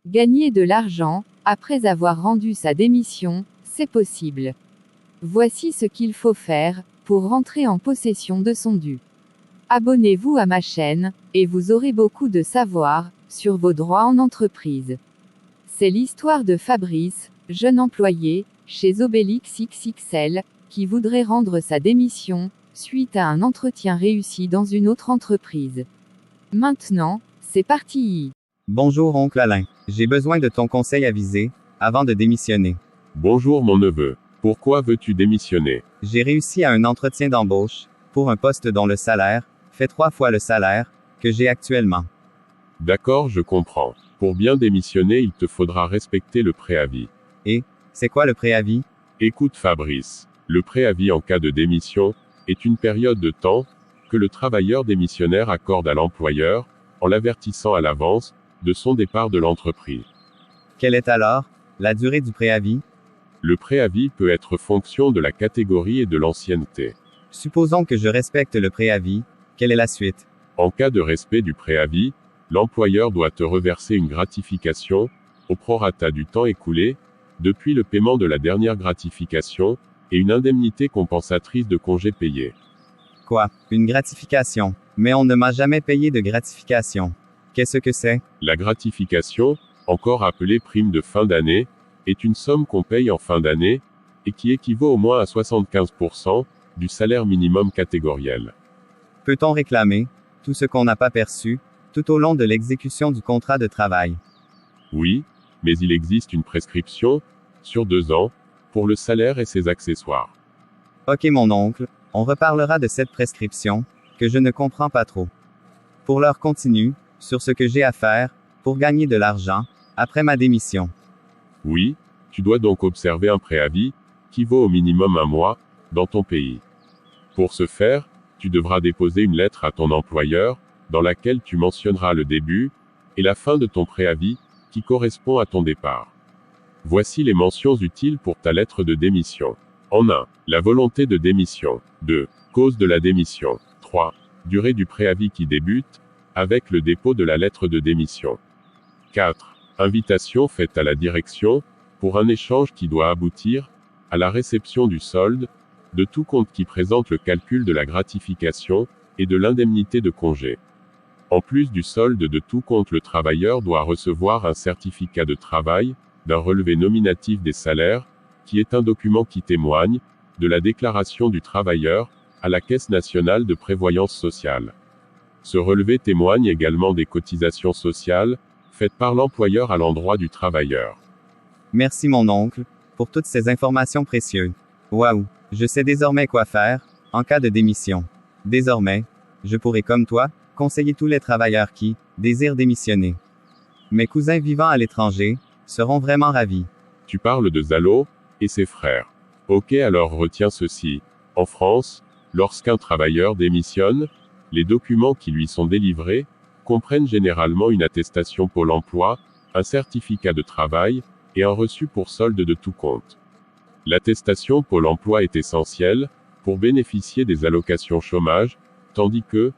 Gagner de l'argent, après avoir rendu sa démission, c'est possible. Voici ce qu'il faut faire, pour rentrer en possession de son dû. Abonnez-vous à ma chaîne, et vous aurez beaucoup de savoir, sur vos droits en entreprise. C'est l'histoire de Fabrice, jeune employé, chez Obélix XXL, qui voudrait rendre sa démission, suite à un entretien réussi dans une autre entreprise. Maintenant, c'est parti. Bonjour oncle Alain. J'ai besoin de ton conseil avisé, avant de démissionner. Bonjour mon neveu. Pourquoi veux-tu démissionner? J'ai réussi à un entretien d'embauche, pour un poste dont le salaire, fait 3 fois le salaire, que j'ai actuellement. D'accord, je comprends. Pour bien démissionner, il te faudra respecter le préavis. Et, c'est quoi le préavis? Écoute Fabrice, le préavis en cas de démission, est une période de temps, que le travailleur démissionnaire accorde à l'employeur, en l'avertissant à l'avance, de son départ de l'entreprise. Quelle est alors, la durée du préavis? Le préavis peut être fonction de la catégorie et de l'ancienneté. Supposons que je respecte le préavis, quelle est la suite? En cas de respect du préavis, l'employeur doit te reverser une gratification, au prorata du temps écoulé, depuis le paiement de la dernière gratification, et une indemnité compensatrice de congés payés. Quoi? Une gratification? Mais on ne m'a jamais payé de gratification. Qu'est-ce que c'est? La gratification, encore appelée prime de fin d'année, est une somme qu'on paye en fin d'année, et qui équivaut au moins à 75% du salaire minimum catégoriel. Peut-on réclamer tout ce qu'on n'a pas perçu, tout au long de l'exécution du contrat de travail? Oui, mais il existe une prescription, sur 2 ans, pour le salaire et ses accessoires. Ok mon oncle, on reparlera de cette prescription, que je ne comprends pas trop. Pour l'heure continue, sur ce que j'ai à faire, pour gagner de l'argent, après ma démission. Oui, tu dois donc observer un préavis, qui vaut au minimum 1 mois, dans ton pays. Pour ce faire, tu devras déposer une lettre à ton employeur, dans laquelle tu mentionneras le début, et la fin de ton préavis, qui correspond à ton départ. Voici les mentions utiles pour ta lettre de démission. En 1. La volonté de démission. 2. Cause de la démission. 3. Durée du préavis qui débute, avec le dépôt de la lettre de démission. 4. Invitation faite à la direction, pour un échange qui doit aboutir, à la réception du solde, de tout compte qui présente le calcul de la gratification, et de l'indemnité de congé. En plus du solde de tout compte, le travailleur doit recevoir un certificat de travail, d'un relevé nominatif des salaires, qui est un document qui témoigne, de la déclaration du travailleur, à la Caisse nationale de prévoyance sociale. Ce relevé témoigne également des cotisations sociales, faites par l'employeur à l'endroit du travailleur. Merci mon oncle, pour toutes ces informations précieuses. Waouh, je sais désormais quoi faire, en cas de démission. Désormais, je pourrai comme toi, conseiller tous les travailleurs qui désirent démissionner. Mes cousins vivant à l'étranger seront vraiment ravis. Tu parles de Zalo, et ses frères. Ok, alors retiens ceci. En France, lorsqu'un travailleur démissionne, les documents qui lui sont délivrés, comprennent généralement une attestation Pôle emploi, un certificat de travail, et un reçu pour solde de tout compte. L'attestation Pôle emploi est essentielle, pour bénéficier des allocations chômage, tandis que,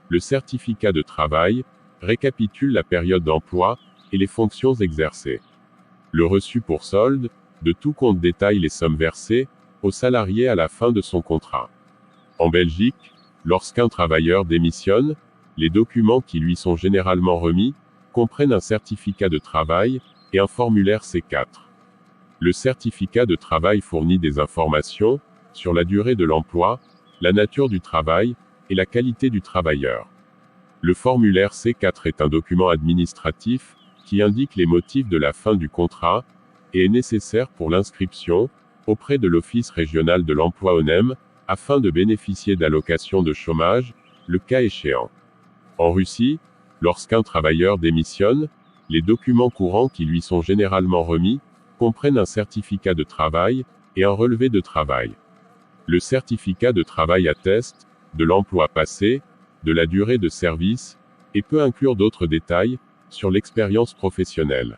le certificat de travail, récapitule la période d'emploi, et les fonctions exercées. Le reçu pour solde, de tout compte détaille les sommes versées, aux salariés à la fin de son contrat. En Belgique, lorsqu'un travailleur démissionne, les documents qui lui sont généralement remis, comprennent un certificat de travail, et un formulaire C4. Le certificat de travail fournit des informations, sur la durée de l'emploi, la nature du travail, et la qualité du travailleur. Le formulaire C4 est un document administratif, qui indique les motifs de la fin du contrat, et est nécessaire pour l'inscription, auprès de l'Office régional de l'emploi ONEM, afin de bénéficier d'allocations de chômage, le cas échéant. En Russie, lorsqu'un travailleur démissionne, les documents courants qui lui sont généralement remis, comprennent un certificat de travail, et un relevé de travail. Le certificat de travail atteste, de l'emploi passé, de la durée de service, et peut inclure d'autres détails, sur l'expérience professionnelle.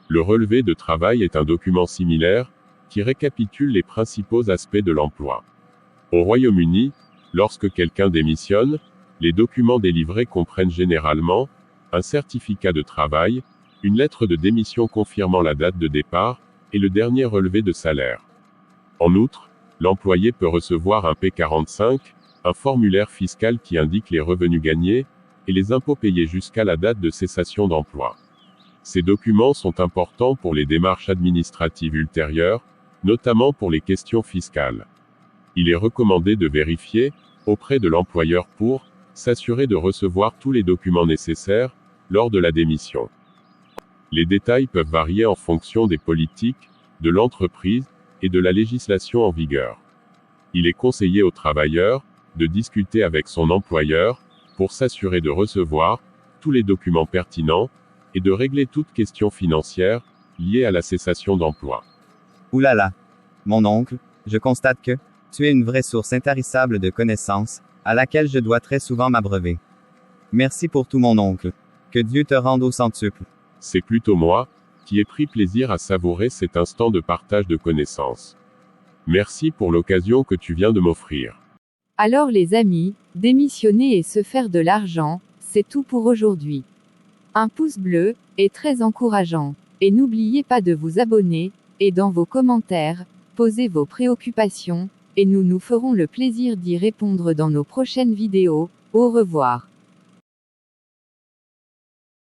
Le relevé de travail est un document similaire, qui récapitule les principaux aspects de l'emploi. Au Royaume-Uni, lorsque quelqu'un démissionne, les documents délivrés comprennent généralement un certificat de travail, une lettre de démission confirmant la date de départ, et le dernier relevé de salaire. En outre, l'employé peut recevoir un P45, un formulaire fiscal qui indique les revenus gagnés, et les impôts payés jusqu'à la date de cessation d'emploi. Ces documents sont importants pour les démarches administratives ultérieures, notamment pour les questions fiscales. Il est recommandé de vérifier, auprès de l'employeur pour s'assurer de recevoir tous les documents nécessaires lors de la démission. Les détails peuvent varier en fonction des politiques, de l'entreprise, et de la législation en vigueur. Il est conseillé au travailleur de discuter avec son employeur pour s'assurer de recevoir tous les documents pertinents et de régler toute question financière liée à la cessation d'emploi. Oulala. Mon oncle, je constate que tu es une vraie source intarissable de connaissances, à laquelle je dois très souvent m'abreuver. Merci pour tout mon oncle. Que Dieu te rende au centuple. C'est plutôt moi qui ai pris plaisir à savourer cet instant de partage de connaissances. Merci pour l'occasion que tu viens de m'offrir. Alors les amis, démissionner et se faire de l'argent, c'est tout pour aujourd'hui. Un pouce bleu est très encourageant. Et n'oubliez pas de vous abonner, et dans vos commentaires, posez vos préoccupations, et nous nous ferons le plaisir d'y répondre dans nos prochaines vidéos. Au revoir.